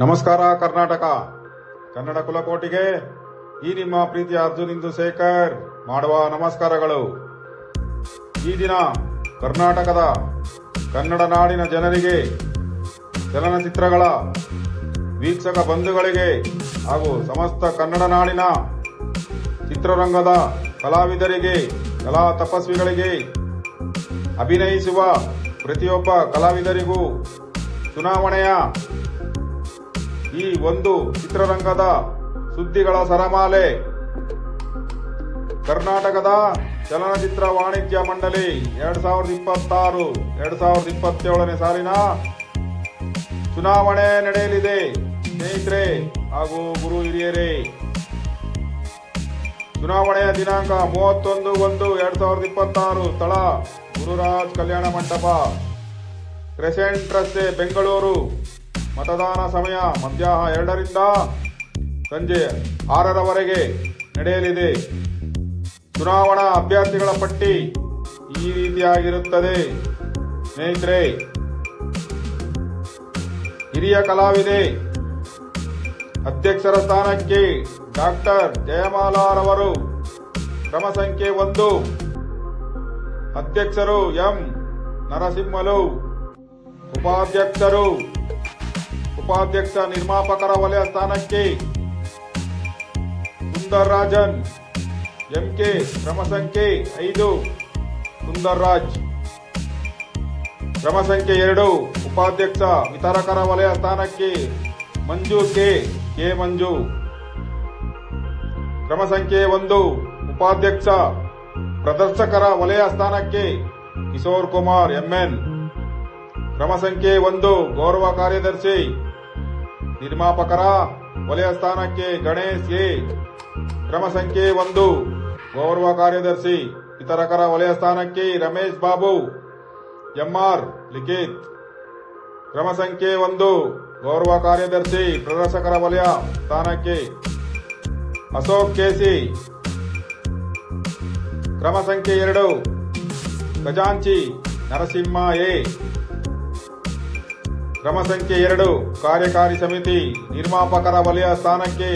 ನಮಸ್ಕಾರ ಕರ್ನಾಟಕ ಕನ್ನಡ ಕುಲಕೋಟಿಗೆ ಈ ನಿಮ್ಮ ಪ್ರೀತಿಯ ಅರ್ಜುನ್ ಇಂದು ಶೇಖರ್ ಮಾಡುವ ನಮಸ್ಕಾರಗಳು. ಈ ದಿನ ಕರ್ನಾಟಕದ ಕನ್ನಡ ನಾಡಿನ ಜನರಿಗೆ, ಚಲನಚಿತ್ರಗಳ ವೀಕ್ಷಕ ಬಂಧುಗಳಿಗೆ ಹಾಗೂ ಸಮಸ್ತ ಕನ್ನಡ ನಾಡಿನ ಚಿತ್ರರಂಗದ ಕಲಾವಿದರಿಗೆ, ಕಲಾ ತಪಸ್ವಿಗಳಿಗೆ, ಅಭಿನಯಿಸುವ ಪ್ರತಿಯೊಬ್ಬ ಕಲಾವಿದರಿಗೂ ಚುನಾವಣೆಯ ಈ ಒಂದು ಚಿತ್ರರಂಗದ ಸುದ್ದಿಗಳ ಸರಮಾಲೆ. ಕರ್ನಾಟಕದ ಚಲನಚಿತ್ರ ವಾಣಿಜ್ಯ ಮಂಡಳಿ 2026-2027 ಸಾಲಿನ ಚುನಾವಣೆ ನಡೆಯಲಿದೆ. ಸ್ನೇಹಿತರೆ ಹಾಗೂ ಗುರು ಹಿರಿಯರೇ, ಚುನಾವಣೆಯ ದಿನಾಂಕ 31-1-2026, ಸ್ಥಳ ಗುರುರಾಜ್ ಕಲ್ಯಾಣ ಮಂಟಪ, ಕ್ರೆಸೆಂಟ್ ರಸ್ತೆ, ಬೆಂಗಳೂರು. ಮತದಾನ ಸಮಯ ಮಧ್ಯಾಹ್ನ 2ರಿಂದ ಸಂಜೆ 6ರವರೆಗೆ ನಡೆಯಲಿದೆ. ಚುನಾವಣಾ ಅಭ್ಯರ್ಥಿಗಳ ಪಟ್ಟಿ ಈ ರೀತಿಯಾಗಿರುತ್ತದೆ. ಸ್ನೇಹಿತರೆ, ಹಿರಿಯ ಕಲಾವಿದೆ ಅಧ್ಯಕ್ಷರ ಸ್ಥಾನಕ್ಕೆ ಡಾಕ್ಟರ್ ಜಯಮಾಲಾರವರು, ಕ್ರಮ ಸಂಖ್ಯೆ 1. ಅಧ್ಯಕ್ಷರು ಎಂ ನರಸಿಂಹಲು. ಉಪಾಧ್ಯಕ್ಷ ನಿರ್ಮಾಪಕರ ವಲಯ ಸ್ಥಾನಕ್ಕೆ ಸುಂದರ್ ರಾಜನ್ ಎಂಕೆ, ಕ್ರಮ ಸಂಖ್ಯೆ 5. ಸುಂದರ್ ರಾಜ್. ಕ್ರಮ ಸಂಖ್ಯೆ 2. ಉಪಾಧ್ಯಕ್ಷ ವಿತರಕರ ವಲಯ ಸ್ಥಾನಕ್ಕೆ ಮಂಜು ಕೆ ಮಂಜು. ಕ್ರಮ ಸಂಖ್ಯೆ 1. ಉಪಾಧ್ಯಕ್ಷ ಪ್ರದರ್ಶಕರ ವಲಯ ಸ್ಥಾನಕ್ಕೆ ಕಿಶೋರ್ ಕುಮಾರ್ ಎಂಎನ್. ಕ್ರಮ ಸಂಖ್ಯೆ 1. ಗೌರವ ಕಾರ್ಯದರ್ಶಿ ನಿರ್ಮಾಪಕರ ವಲಯ ಸ್ಥಾನಕ್ಕೆ ಗಣೇಶ್ ಎ. ಕ್ರಮ ಸಂಖ್ಯೆ 1. ಗೌರವ ಕಾರ್ಯದರ್ಶಿ ವಿತರಕರ ವಲಯ ಸ್ಥಾನಕ್ಕೆ ರಮೇಶ್ ಬಾಬು ಎಂಆರ್ ಲಿಖಿತ್. ಕ್ರಮ ಸಂಖ್ಯೆ 1. ಗೌರವ ಕಾರ್ಯದರ್ಶಿ ಪ್ರದರ್ಶಕರ ವಲಯ ಸ್ಥಾನಕ್ಕೆ ಅಶೋಕ್ ಕೆಸಿ. ಕ್ರಮ ಸಂಖ್ಯೆ 2. ಖಜಾಂಚಿ ನರಸಿಂಹ ಎ. ಕ್ರಮ ಸಂಖ್ಯೆ 2. ಕಾರ್ಯಕಾರಿ ಸಮಿತಿ ನಿರ್ಮಾಪಕರ ವಲಯ ಸ್ಥಾನಕ್ಕೆ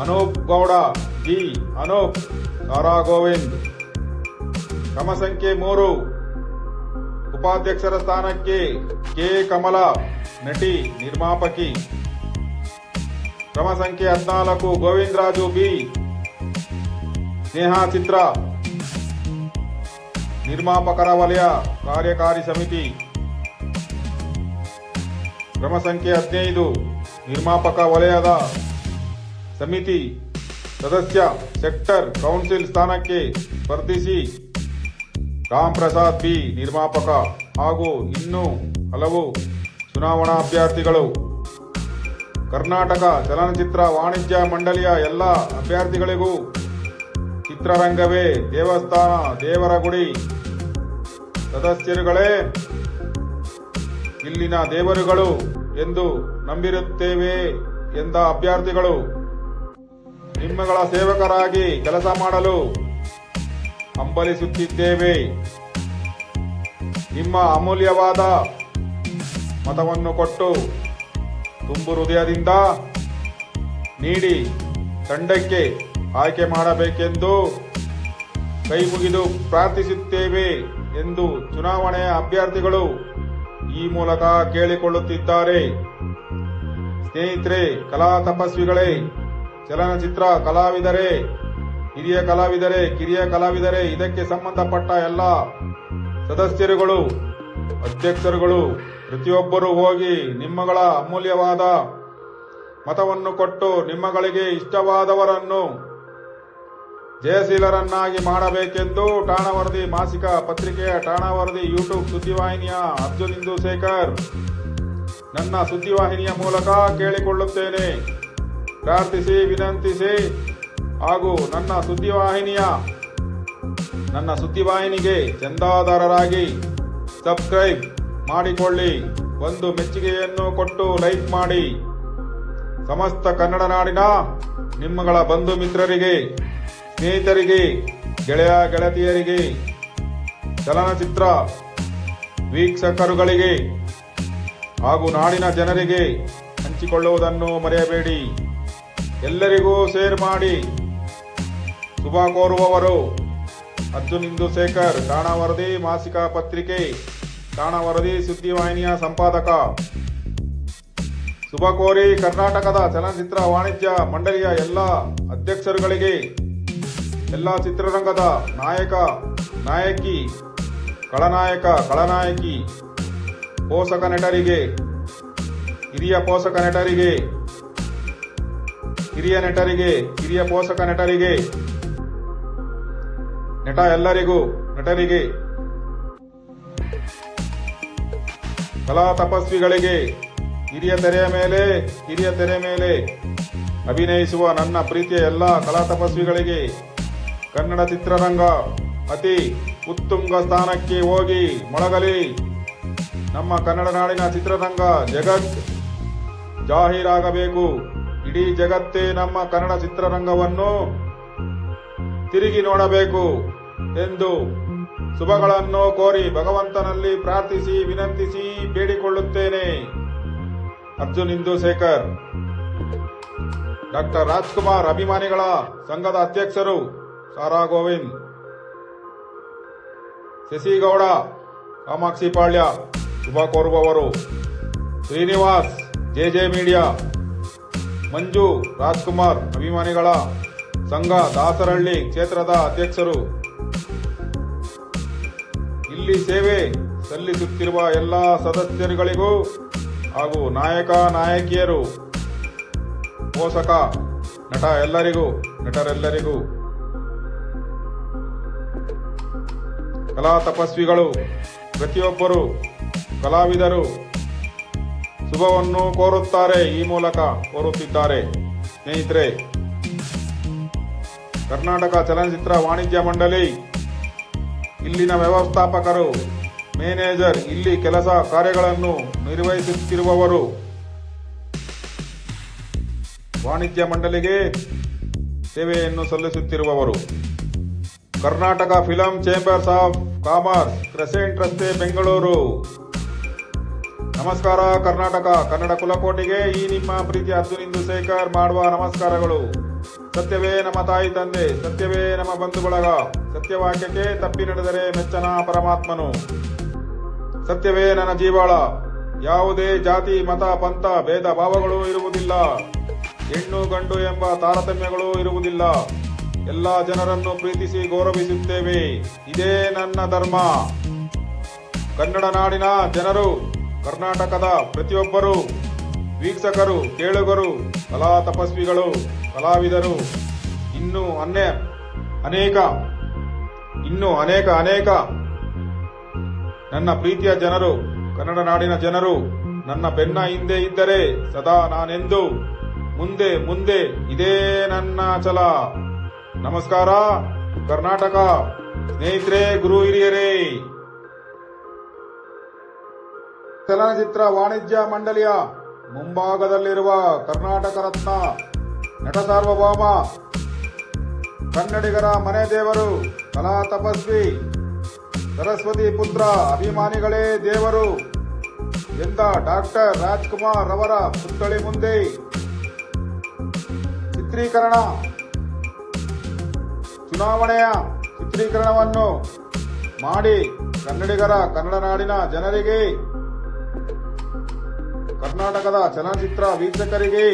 ಅನೂಪ್ ಗೌಡ ಜಿ. ಅನೂಪ್ ತಾರಾ ಗೋವಿಂದ್. ಕ್ರಮ ಸಂಖ್ಯೆ 3. ಉಪಾಧ್ಯಕ್ಷರ ಸ್ಥಾನಕ್ಕೆ ಕೆ ಕಮಲಾ, ನಟಿ ನಿರ್ಮಾಪಕಿ. ಕ್ರಮ ಸಂಖ್ಯೆ 14. ಗೋವಿಂದರಾಜು ಬಿ. ಸ್ನೇಹ ಚಿತ್ರ ನಿರ್ಮಾಪಕರ ವಲಯ ಕಾರ್ಯಕಾರಿ ಸಮಿತಿ. ಕ್ರಮ ಸಂಖ್ಯೆ 15. ನಿರ್ಮಾಪಕ ವಲಯದ ಸಮಿತಿ ಸದಸ್ಯ ಸೆಕ್ಟರ್ ಕೌನ್ಸಿಲ್ ಸ್ಥಾನಕ್ಕೆ ಸ್ಪರ್ಧಿಸಿ ರಾಮ್ ಪ್ರಸಾದ್ ಬಿ. ನಿರ್ಮಾಪಕ ಹಾಗೂ ಇನ್ನೂ ಹಲವು ಚುನಾವಣಾ ಅಭ್ಯರ್ಥಿಗಳು. ಕರ್ನಾಟಕ ಚಲನಚಿತ್ರ ವಾಣಿಜ್ಯ ಮಂಡಳಿಯ ಎಲ್ಲ ಅಭ್ಯರ್ಥಿಗಳಿಗೂ ಚಿತ್ರರಂಗವೇ ದೇವಸ್ಥಾನ, ದೇವರ ಗುಡಿ. ಸದಸ್ಯರುಗಳೇ ಇಲ್ಲಿನ ದೇವರುಗಳು ಎಂದು ನಂಬಿರುತ್ತೇವೆ ಎಂದ ಅಭ್ಯರ್ಥಿಗಳು ನಿಮ್ಮಗಳ ಸೇವಕರಾಗಿ ಕೆಲಸ ಮಾಡಲು ಹಂಬಲಿಸುತ್ತಿದ್ದೇವೆ. ನಿಮ್ಮ ಅಮೂಲ್ಯವಾದ ಮತವನ್ನು ಕೊಟ್ಟು ತುಂಬು ಹೃದಯದಿಂದ ನೀಡಿ ತಂಡಕ್ಕೆ ಆಯ್ಕೆ ಮಾಡಬೇಕೆಂದು ಕೈ ಮುಗಿದು ಪ್ರಾರ್ಥಿಸುತ್ತೇವೆ ಎಂದು ಚುನಾವಣೆಯ ಅಭ್ಯರ್ಥಿಗಳು ಈ ಮೂಲಕ ಕೇಳಿಕೊಳ್ಳುತ್ತಿದ್ದಾರೆ. ಸ್ನೇಹಿತರೆ, ಕಲಾ ತಪಸ್ವಿಗಳೇ, ಚಲನಚಿತ್ರ ಕಲಾವಿದರೇ, ಹಿರಿಯ ಕಲಾವಿದರೇ, ಕಿರಿಯ ಕಲಾವಿದರೇ, ಇದಕ್ಕೆ ಸಂಬಂಧಪಟ್ಟ ಎಲ್ಲ ಸದಸ್ಯರುಗಳು, ಅಧ್ಯಕ್ಷರುಗಳು ಪ್ರತಿಯೊಬ್ಬರೂ ಹೋಗಿ ನಿಮ್ಮಗಳ ಅಮೂಲ್ಯವಾದ ಮತವನ್ನು ಕೊಟ್ಟು ನಿಮ್ಮಗಳಿಗೆ ಇಷ್ಟವಾದವರನ್ನು ಜಯಶೀಲರನ್ನಾಗಿ ಮಾಡಬೇಕೆಂದು ಠಾಣಾ ವರದಿ ಮಾಸಿಕ ಪತ್ರಿಕೆಯ ಠಾಣಾ ವರದಿ ಯೂಟ್ಯೂಬ್ ಸುದ್ದಿವಾಹಿನಿಯ ಅರ್ಜುನ್ ಇಂದು ಶೇಖರ್ ನನ್ನ ಸುದ್ದಿವಾಹಿನಿಯ ಮೂಲಕ ಕೇಳಿಕೊಳ್ಳುತ್ತೇನೆ. ಪ್ರಾರ್ಥಿಸಿ, ವಿನಂತಿಸಿ ಹಾಗೂ ನನ್ನ ಸುದ್ದಿವಾಹಿನಿಗೆ ಚಂದಾದಾರರಾಗಿ ಸಬ್ಸ್ಕ್ರೈಬ್ ಮಾಡಿಕೊಳ್ಳಿ. ಒಂದು ಮೆಚ್ಚುಗೆಯನ್ನು ಕೊಟ್ಟು ಲೈಕ್ ಮಾಡಿ. ಸಮಸ್ತ ಕನ್ನಡ ನಾಡಿನ ನಿಮ್ಮಗಳ ಬಂಧು ಮಿತ್ರರಿಗೆ, ಸ್ನೇಹಿತರಿಗೆ, ಗೆಳೆಯ ಗೆಳತಿಯರಿಗೆ, ಚಲನಚಿತ್ರ ವೀಕ್ಷಕರುಗಳಿಗೆ ಹಾಗೂ ನಾಡಿನ ಜನರಿಗೆ ಹಂಚಿಕೊಳ್ಳುವುದನ್ನು ಮರೆಯಬೇಡಿ. ಎಲ್ಲರಿಗೂ ಶೇರ್ ಮಾಡಿ. ಶುಭ ಕೋರುವವರು ಅರ್ಜುನ್ ಇಂದುಶೇಖರ್, ತಾಣ ವರದಿ ಮಾಸಿಕ ಪತ್ರಿಕೆ, ತಾಣ ವರದಿ ಸುದ್ದಿವಾಹಿನಿಯ ಸಂಪಾದಕ. ಶುಭ ಕೋರಿ ಕರ್ನಾಟಕದ ಚಲನಚಿತ್ರ ವಾಣಿಜ್ಯ ಮಂಡಳಿಯ ಎಲ್ಲ ಅಧ್ಯಕ್ಷರುಗಳಿಗೆ, ಎಲ್ಲ ಚಿತ್ರರಂಗದ ನಾಯಕ ನಾಯಕಿ, ಖಳನಾಯಕ ಖಳನಾಯಕಿ, ಪೋಷಕ ನಟರಿಗೆ, ಹಿರಿಯ ಪೋಷಕ ನಟರಿಗೆ, ಹಿರಿಯ ನಟರಿಗೆ, ಹಿರಿಯ ಪೋಷಕ ನಟರಿಗೆ, ನಟ ಎಲ್ಲರಿಗೂ, ನಟರಿಗೆ, ಕಲಾ ತಪಸ್ವಿಗಳಿಗೆ, ಹಿರಿಯ ತೆರೆ ಮೇಲೆ ಅಭಿನಯಿಸುವ ನನ್ನ ಪ್ರೀತಿಯ ಎಲ್ಲ ಕಲಾ ತಪಸ್ವಿಗಳಿಗೆ, ಕನ್ನಡ ಚಿತ್ರರಂಗ ಅತಿ ಉತ್ತುಂಗ ಸ್ಥಾನಕ್ಕೆ ಹೋಗಿ ಮೊಳಗಲಿ. ನಮ್ಮ ಕನ್ನಡ ನಾಡಿನ ಚಿತ್ರರಂಗ ಜಗತ್ ಜಾಹೀರಾಗಬೇಕು. ಇಡೀ ಜಗತ್ತೇ ನಮ್ಮ ಕನ್ನಡ ಚಿತ್ರರಂಗವನ್ನು ತಿರುಗಿ ನೋಡಬೇಕು ಎಂದು ಶುಭಗಳನ್ನು ಕೋರಿ ಭಗವಂತನಲ್ಲಿ ಪ್ರಾರ್ಥಿಸಿ ವಿನಂತಿಸಿ ಬೇಡಿಕೊಳ್ಳುತ್ತೇನೆ. ಅರ್ಜುನ್ ಇಂದುಶೇಖರ್. ಡಾಕ್ಟರ್ ರಾಜ್ಕುಮಾರ್ ಅಭಿಮಾನಿಗಳ ಸಂಘದ ಅಧ್ಯಕ್ಷರು ಸಾರಾ ಗೋವಿಂದ್, ಶಶಿಗೌಡ, ಕಾಮಾಕ್ಷಿ ಪಾಳ್ಯ. ಶುಭ ಕೋರುವವರು ಶ್ರೀನಿವಾಸ್, ಜೆಜೆ ಮೀಡಿಯಾ. ಮಂಜು ರಾಜ್ಕುಮಾರ್ ಅಭಿಮಾನಿಗಳ ಸಂಘ ದಾಸರಹಳ್ಳಿ ಕ್ಷೇತ್ರದ ಅಧ್ಯಕ್ಷರು. ಇಲ್ಲಿ ಸೇವೆ ಸಲ್ಲಿಸುತ್ತಿರುವ ಎಲ್ಲ ಸದಸ್ಯರುಗಳಿಗೂ ಹಾಗೂ ನಾಯಕ ನಾಯಕಿಯರು, ಪೋಷಕ ನಟ ಎಲ್ಲರಿಗೂ, ನಟರೆಲ್ಲರಿಗೂ, ಕಲಾ ತಪಸ್ವಿಗಳು, ಪ್ರತಿಯೊಬ್ಬರು ಕಲಾವಿದರು ಶುಭವನ್ನು ಕೋರುತ್ತಾರೆ, ಈ ಮೂಲಕ ಕೋರುತ್ತಿದ್ದಾರೆ. ಸ್ನೇಹಿತರೆ, ಕರ್ನಾಟಕ ಚಲನಚಿತ್ರ ವಾಣಿಜ್ಯ ಮಂಡಳಿ ಇಲ್ಲಿನ ವ್ಯವಸ್ಥಾಪಕರು, ಮ್ಯಾನೇಜರ್, ಇಲ್ಲಿ ಕೆಲಸ ಕಾರ್ಯಗಳನ್ನು ನಿರ್ವಹಿಸುತ್ತಿರುವವರು, ವಾಣಿಜ್ಯ ಮಂಡಳಿಗೆ ಸೇವೆಯನ್ನು ಸಲ್ಲಿಸುತ್ತಿರುವವರು, Karnataka film chambers of commerce, crescent ರಸ್ತೆ, ಬೆಂಗಳೂರು. ನಮಸ್ಕಾರ ಕರ್ನಾಟಕ. ಕನ್ನಡ ಕುಲಕೋಟಿಗೆ ಈ ನಿಮ್ಮ ಪ್ರೀತಿ ಅರ್ಜುನ್ ಇಂದುಶೇಖರ್ ಮಾಡುವ ನಮಸ್ಕಾರಗಳು. ಸತ್ಯವೇ ನಮ್ಮ ತಾಯಿ ತಂದೆ, ಸತ್ಯವೇ ನಮ್ಮ ಬಂಧು ಬಳಗ, ಸತ್ಯವಾಕ್ಯಕ್ಕೆ ತಪ್ಪಿ ನಡೆದರೆ ಮೆಚ್ಚನ ಪರಮಾತ್ಮನು, ಸತ್ಯವೇ ನನ್ನ ಜೀವಾಳ. ಯಾವುದೇ ಜಾತಿ ಮತ ಪಂಥ ಭೇದ ಭಾವಗಳು ಇರುವುದಿಲ್ಲ, ಹೆಣ್ಣು ಗಂಡು ಎಂಬ ತಾರತಮ್ಯಗಳು ಇರುವುದಿಲ್ಲ. ಎಲ್ಲ ಜನರನ್ನು ಪ್ರೀತಿಸಿ ಗೌರವಿಸುತ್ತೇವೆ, ಇದೇ ನನ್ನ ಧರ್ಮ. ಕನ್ನಡ ನಾಡಿನ ಜನರು, ಕರ್ನಾಟಕದ ಪ್ರತಿಯೊಬ್ಬರು ವೀಕ್ಷಕರು, ಕೇಳುಗರು, ಕಲಾ ತಪಸ್ವಿಗಳು, ಕಲಾವಿದರು, ಇನ್ನೂ ಅನೇಕ ನನ್ನ ಪ್ರೀತಿಯ ಜನರು, ಕನ್ನಡ ನಾಡಿನ ಜನರು ನನ್ನ ಬೆನ್ನ ಹಿಂದೆ ಇದ್ದರೆ ಸದಾ ನಾನೆಂದು ಮುಂದೆ ಇದೇ ನನ್ನ ಛಲ. ನಮಸ್ಕಾರ ಕರ್ನಾಟಕ. ಸ್ನೇಹಿತರೆ, ಗುರು ಹಿರಿಯರೇ, ಚಲನಚಿತ್ರ ವಾಣಿಜ್ಯ ಮಂಡಳಿಯ ಮುಂಭಾಗದಲ್ಲಿರುವ ಕರ್ನಾಟಕ ರತ್ನ, ನಟ ಸಾರ್ವಭೌಮ, ಕನ್ನಡಿಗರ ಮನೆ ದೇವರು, ಕಲಾ ತಪಸ್ವಿ, ಸರಸ್ವತಿ ಪುತ್ರ, ಅಭಿಮಾನಿಗಳೇ ದೇವರು ಎಂದ ಡಾಕ್ಟರ್ ರಾಜ್ಕುಮಾರ್ ಅವರ ಪುತ್ಥಳಿ ಮುಂದೆ ಚುನಾವಣೆಯ ಚಿತ್ರೀಕರಣವನ್ನು ಮಾಡಿ ಕನ್ನಡಿಗರ, ಕನ್ನಡ ನಾಡಿನ ಜನರಿಗೆ, ಕರ್ನಾಟಕದ ಚಲನಚಿತ್ರ ವೀಕ್ಷಕರಿಗೆ,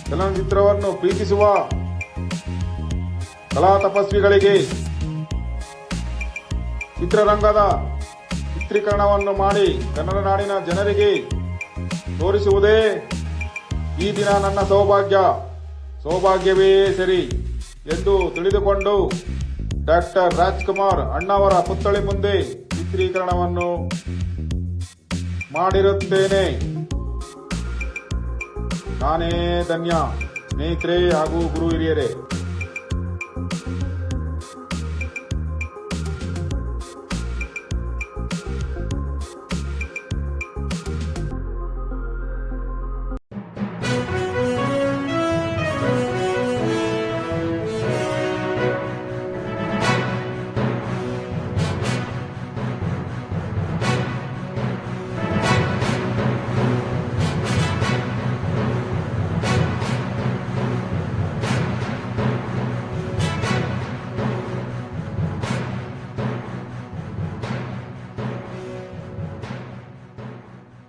ಚಲನಚಿತ್ರವನ್ನು ಪ್ರೀತಿಸುವ ಕಲಾ ತಪಸ್ವಿಗಳಿಗೆ ಚಿತ್ರರಂಗದ ಚಿತ್ರೀಕರಣವನ್ನು ಮಾಡಿ ಕನ್ನಡ ನಾಡಿನ ಜನರಿಗೆ ತೋರಿಸುವುದೇ ಈ ದಿನ ನನ್ನ ಸೌಭಾಗ್ಯವೇ ಸರಿ ಎಂದು ತಿಳಿದುಕೊಂಡು ಡಾಕ್ಟರ್ ರಾಜ್ಕುಮಾರ್ ಅಣ್ಣವರ ಪುತ್ಥಳಿ ಮುಂದೆ ಚಿತ್ರೀಕರಣವನ್ನು ಮಾಡಿರುತ್ತೇನೆ. ನಾನೇ ಧನ್ಯ. ಸ್ನೇಹಿತರೆ ಹಾಗೂ ಗುರು ಹಿರಿಯರೇ.